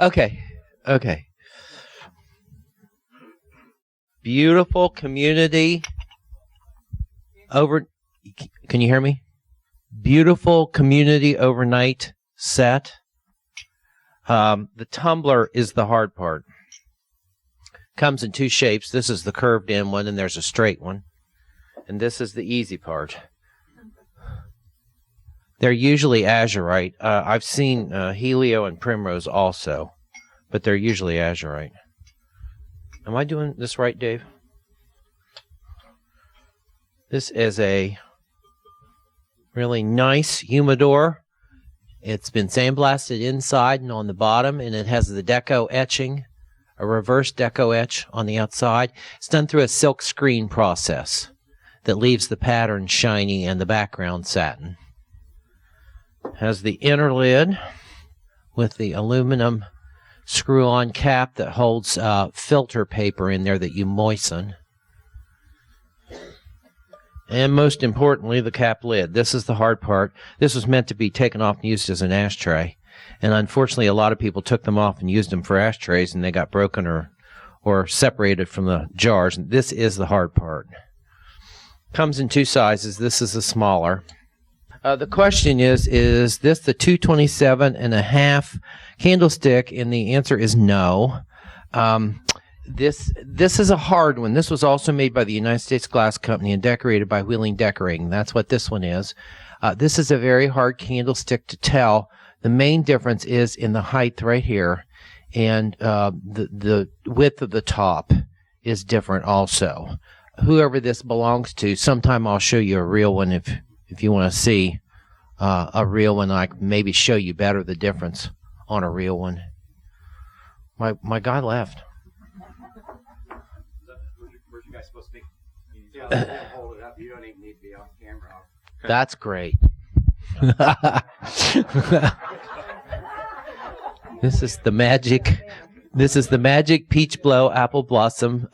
Okay. Beautiful community over. Can you hear me? Beautiful community overnight set. The tumbler is the hard part. Comes in two shapes. This is the curved in one, and there's a straight one. And this is the easy part. They're usually azurite. I've seen helio and primrose also, but they're usually azurite. Am I doing this right, Dave? This is a really nice humidor. It's been sandblasted inside and on the bottom, and it has the deco etching, a reverse deco etch on the outside. It's done through a silk screen process that leaves the pattern shiny and the background satin. Has the inner lid with the aluminum screw-on cap that holds filter paper in there that you moisten. And most importantly, the cap lid. This is the hard part. This was meant to be taken off and used as an ashtray. And unfortunately, a lot of people took them off and used them for ashtrays, and they got broken or separated from the jars. And this is the hard part. Comes in two sizes. This is the smaller. The question is this the 227.5 candlestick? And the answer is no. This is a hard one. This was also made by the United States Glass Company and decorated by Wheeling Decorating. That's what this one is. This is a very hard candlestick to tell. The main difference is in the height right here, and the width of the top is different also. Whoever this belongs to, sometime I'll show you a real one if you want to see a real one. I can maybe show you better the difference on a real one. My guy left. Where's you guys supposed to be? Yeah, hold it up. You don't even need to be on camera. That's great. This is the magic peach blow apple blossom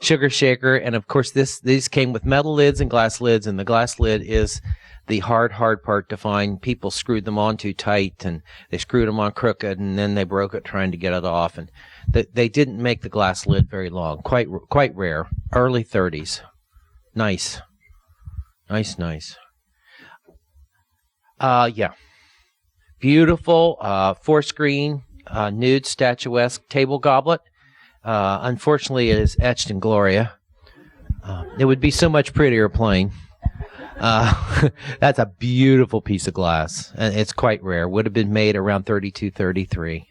sugar shaker, and of course these came with metal lids and glass lids, and the glass lid is the hard part to find. People screwed them on too tight, and they screwed them on crooked, and then they broke it trying to get it off, and they didn't make the glass lid very long. Quite rare. Early 30s. Nice. Yeah. Beautiful 4-screen nude statuesque table goblet. Unfortunately, it is etched in Gloria. It would be so much prettier plain. That's a beautiful piece of glass, and it's quite rare. Would have been made around 32, 33.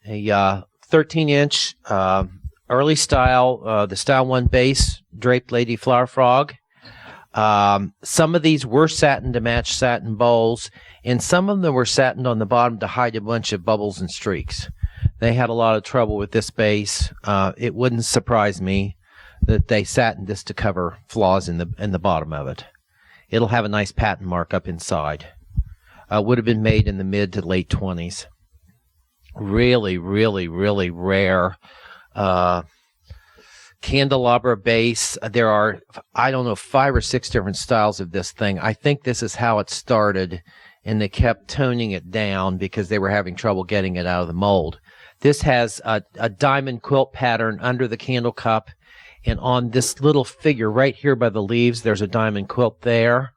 A 13-inch early style, the Style 1 base draped lady flower frog. Some of these were satined to match satin bowls, and some of them were satined on the bottom to hide a bunch of bubbles and streaks. They had a lot of trouble with this base. It wouldn't surprise me that they satined this to cover flaws in the bottom of it. It'll have a nice patent mark up inside. Would have been made in the mid to late 20s. Really, really, really rare candelabra base. There are, I don't know, 5 or 6 different styles of this thing. I think this is how it started, and they kept toning it down because they were having trouble getting it out of the mold. This has a diamond quilt pattern under the candle cup, and on this little figure right here by the leaves, there's a diamond quilt there.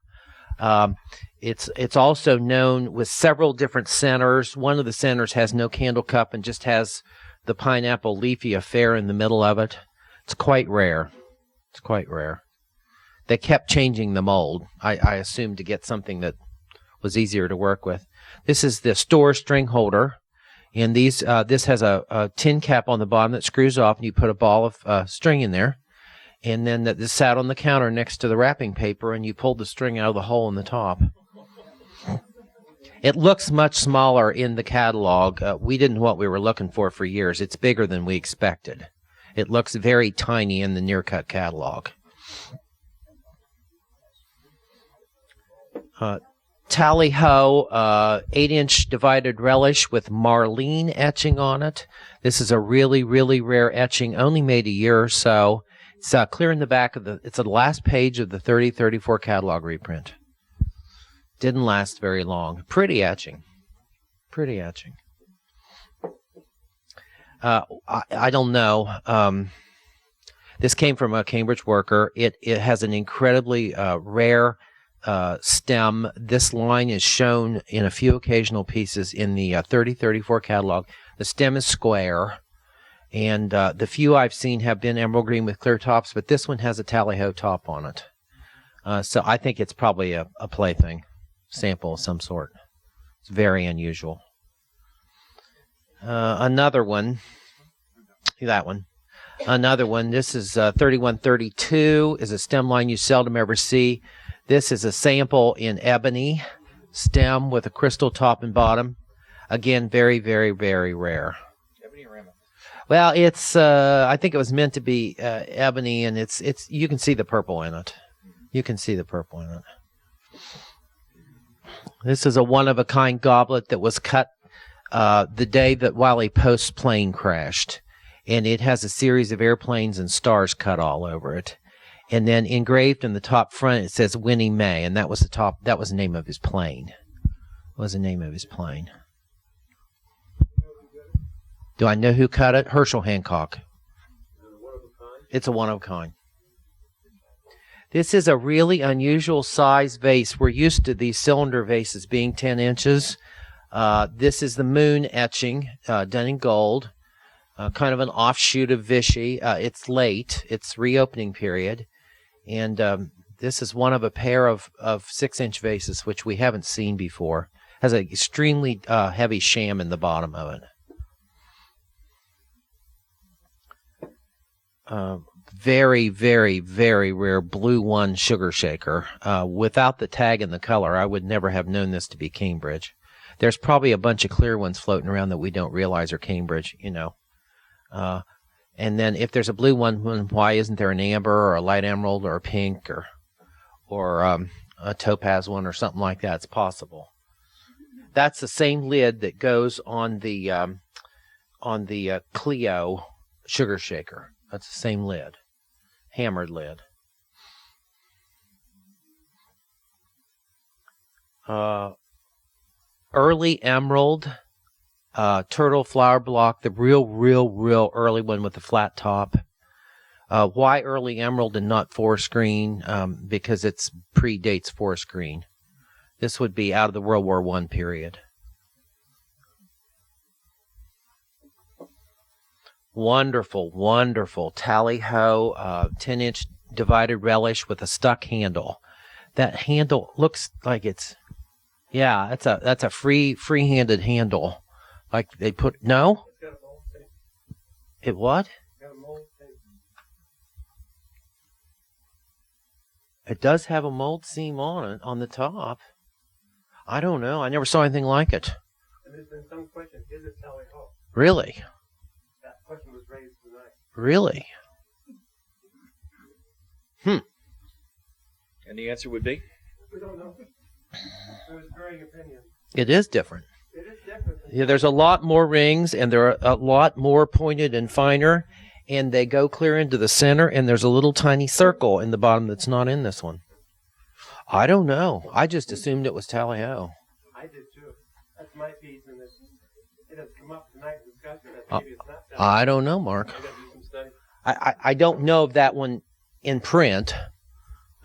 It's also known with several different centers. One of the centers has no candle cup and just has the pineapple leafy affair in the middle of it. It's quite rare. They kept changing the mold, I assume, to get something that was easier to work with. This is the store string holder, and this has a tin cap on the bottom that screws off, and you put a ball of string in there, and then this sat on the counter next to the wrapping paper, and you pulled the string out of the hole in the top. It looks much smaller in the catalog. We didn't know what we were looking for years. It's bigger than we expected. It looks very tiny in the near-cut catalog. Tally-ho, 8-inch divided relish with Marlene etching on it. This is a really, really rare etching, only made a year or so. It's clear in the back of it's the last page of the 30-34 catalog reprint. Didn't last very long. Pretty etching. pretty etching. I don't know. This came from a Cambridge Welker. It has an incredibly rare stem. This line is shown in a few occasional pieces in the 3034 catalog. The stem is square, and the few I've seen have been emerald green with clear tops, but this one has a tally-ho top on it. So I think it's probably a plaything sample of some sort. It's very unusual. Another one, that one. Another one, this is 3132, is a stem line you seldom ever see. This is a sample in ebony stem with a crystal top and bottom. Again, very, very, very rare. Ebony or amethyst? Well, it's I think it was meant to be ebony, and it's you can see the purple in it. You can see the purple in it. This is a one-of-a-kind goblet that was cut the day that Wiley Post's plane crashed. And it has a series of airplanes and stars cut all over it. And then engraved in the top front, it says Winnie Mae, and that was the name of his plane. Was the name of his plane. Do I know who cut it? Herschel Hancock. It's a one-of-a-kind. This is a really unusual size vase. We're used to these cylinder vases being 10 inches. This is the moon etching, done in gold. Kind of an offshoot of Vichy. It's late. It's reopening period. And this is one of a pair of 6-inch vases, which we haven't seen before. Has an extremely heavy sham in the bottom of it. Very, very, very rare blue 1 sugar shaker. Without the tag and the color, I would never have known this to be Cambridge. There's probably a bunch of clear ones floating around that we don't realize are Cambridge, you know. And then if there's a blue one, why isn't there an amber or a light emerald or a pink or a topaz one or something like that? It's possible. That's the same lid that goes on the Clio sugar shaker. That's the same lid, hammered lid. Early emerald. Turtle flower block, the real early one with the flat top. Why early emerald and not forest green? Because it predates forest green. This would be out of the World War I period. Wonderful, wonderful tally-ho, 10-inch divided relish with a stuck handle. That handle looks like it's, yeah, that's a free-handed handle. Like they put, no? It's got a mold thing. It what? It's got a mold thing. It does have a mold seam on it, on the top. I don't know. I never saw anything like it. And there's been some question, is it tally-ho? Really? That question was raised tonight. Really? And the answer would be? We don't know. There's varying opinions. It is different. It is different. Yeah, there's a lot more rings, and they're a lot more pointed and finer, and they go clear into the center, and there's a little tiny circle in the bottom that's not in this one. I don't know. I just assumed it was tally-ho. I did too. That's my piece, and it has come up tonight in discussion that maybe it's not tally-ho. I don't know, Mark. I got to do some study. I don't know of that one in print.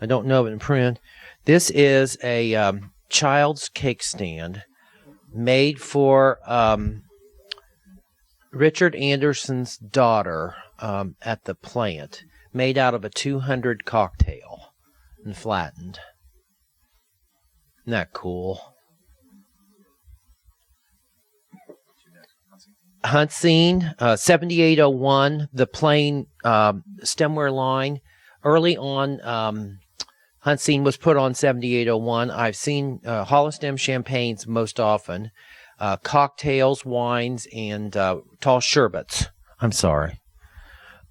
I don't know of it in print. This is a child's cake stand made for Richard Anderson's daughter at the plant, made out of a 200 cocktail and flattened. Isn't that cool? Hunt scene, 7801, the plain stemware line. Early on, Hunt scene was put on 7801. I've seen hollow stem champagnes most often, cocktails, wines, and tall sherbets. I'm sorry.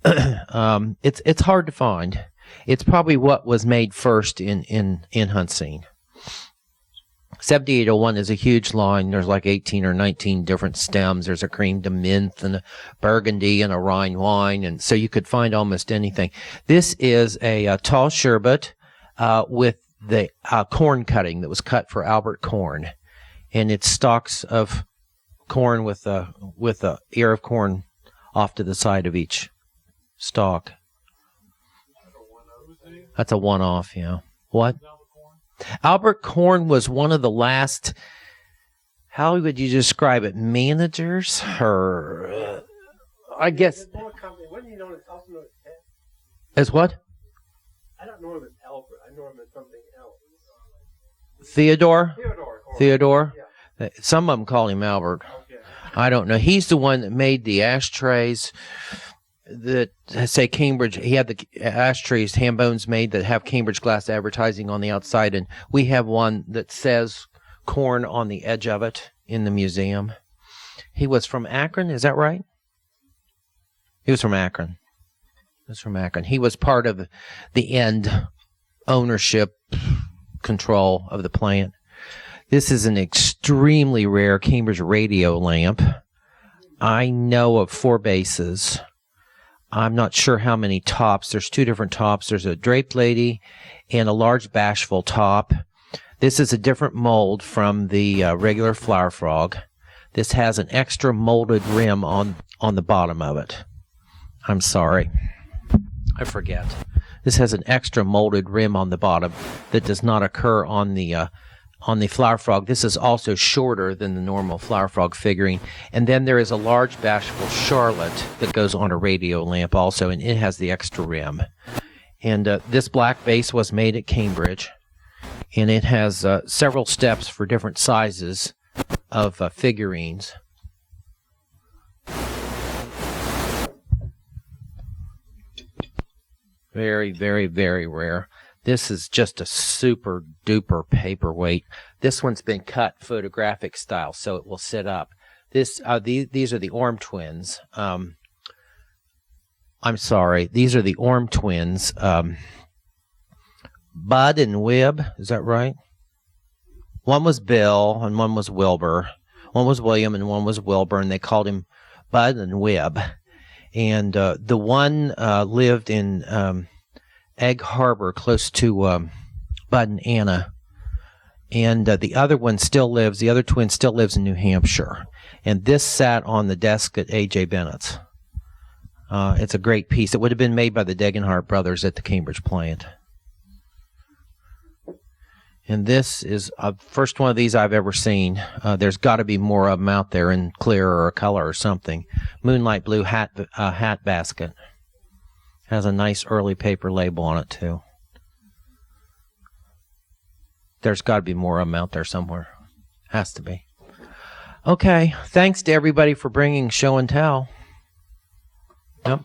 It's hard to find. It's probably what was made first in Hunt scene. 7801 is a huge line. There's like 18 or 19 different stems. There's a creme de menthe and a burgundy and a Rhine wine, and so you could find almost anything. This is a tall sherbet with the corn cutting that was cut for Albert Corn, and it's stalks of corn with a ear of corn off to the side of each stalk. That's a one-off, yeah. What? Albert Korn was one of the last, how would you describe it, managers? Or, I guess. Wasn't he known as, also known as Ted? As what? I don't know him as Albert. I know him as something else. Theodore? Theodore. Theodore? Yeah. Some of them call him Albert. Okay. I don't know. He's the one that made the ashtrays that say Cambridge. He had the ashtrays, ham bones made that have Cambridge glass advertising on the outside, and we have one that says corn on the edge of it in the museum. He was from Akron, is that right? He was from Akron. He was part of the end ownership control of the plant. This is an extremely rare Cambridge radio lamp. I know of 4 bases. I'm not sure how many tops. There's 2 different tops. There's a draped lady and a large bashful top. This is a different mold from the regular flower frog. This has an extra molded rim on the bottom of it. I'm sorry. I forget. This has an extra molded rim on the bottom that does not occur on the flower frog. This is also shorter than the normal flower frog figurine. And then there is a large bashful Charlotte that goes on a radio lamp also, and it has the extra rim. And this black base was made at Cambridge, and it has several steps for different sizes of figurines. Very, very, very rare. This is just a super duper paperweight. This one's been cut photographic style, so it will sit up. These are the Orm twins. I'm sorry, these are the Orm twins. Bud and Wib, is that right? One was Bill and one was Wilbur. One was William and one was Wilbur, and they called him Bud and Wib. And the one lived in Egg Harbor, close to Bud and Anna. And the other one still lives, the other twin still lives in New Hampshire. And this sat on the desk at A.J. Bennett's. It's a great piece. It would have been made by the Degenhardt brothers at the Cambridge plant. And this is the first one of these I've ever seen. There's got to be more of them out there in clear or color or something. Moonlight blue hat basket. Has a nice early paper label on it, too. There's got to be more of them out there somewhere. Has to be. Okay. Thanks to everybody for bringing show and tell. Yep.